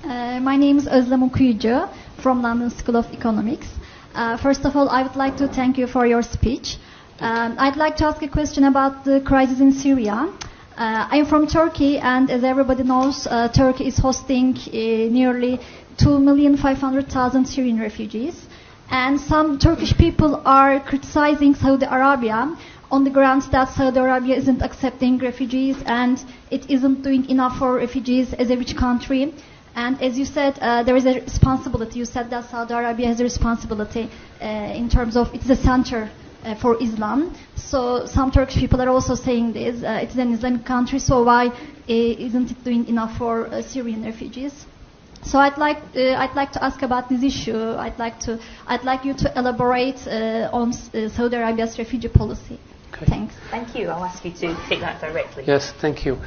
My name is Özlem Okuyucu from London School of Economics. First of all, I would like to thank you for your speech. I'd like to ask a question about the crisis in Syria. I'm from Turkey, and as everybody knows, Turkey is hosting nearly 2,500,000 Syrian refugees. And some Turkish people are criticizing Saudi Arabia on the grounds that Saudi Arabia isn't accepting refugees and it isn't doing enough for refugees as a rich country. And as you said, there is a responsibility. You said that Saudi Arabia has a responsibility in terms of it's a center for Islam. So some Turkish people are also saying this. It's an Islamic country, so why isn't it doing enough for Syrian refugees? So I'd like to ask about this issue. I'd like you to elaborate on Saudi Arabia's refugee policy. Okay. Thanks. Thank you. I'll ask you to take that directly. Yes, thank you.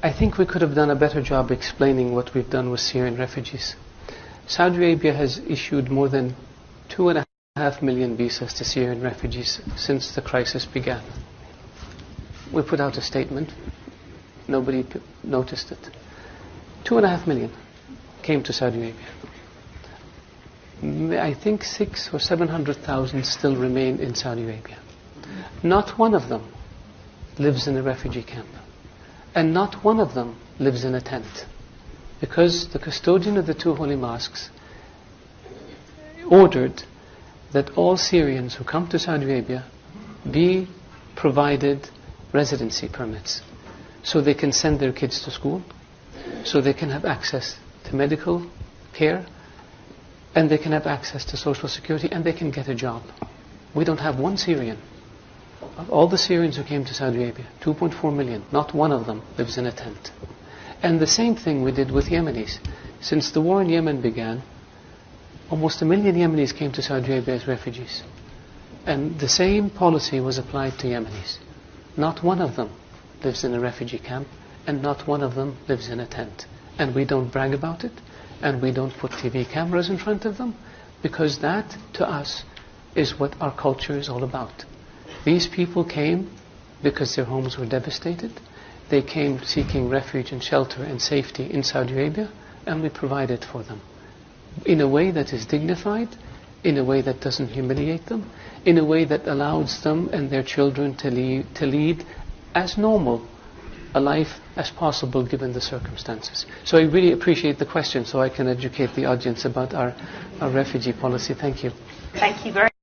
I think we could have done a better job explaining what we've done with Syrian refugees. Saudi Arabia has issued more than 2.5 million visas to Syrian refugees since the crisis began. We put out a statement. Nobody noticed it. 2.5 million came to Saudi Arabia. I think 600,000 or 700,000 still remain in Saudi Arabia. Not one of them lives in a refugee camp. And not one of them lives in a tent. Because the custodian of the two holy mosques ordered that all Syrians who come to Saudi Arabia be provided residency permits so they can send their kids to school, so they can have access to medical care, and they can have access to social security, and they can get a job. We don't have one Syrian. Of all the Syrians who came to Saudi Arabia, 2.4 million, not one of them lives in a tent. And the same thing we did with Yemenis. Since the war in Yemen began, almost 1 million Yemenis came to Saudi Arabia as refugees. And the same policy was applied to Yemenis. Not one of them lives in a refugee camp, and not one of them lives in a tent. And we don't brag about it, and we don't put TV cameras in front of them, because that, to us, is what our culture is all about. These people came because their homes were devastated. They came seeking refuge and shelter and safety in Saudi Arabia, and we provided for them in a way that is dignified, in a way that doesn't humiliate them, in a way that allows them and their children to lead as normal a life as possible given the circumstances. So I really appreciate the question, so I can educate the audience about our refugee policy. Thank you. Thank you very much.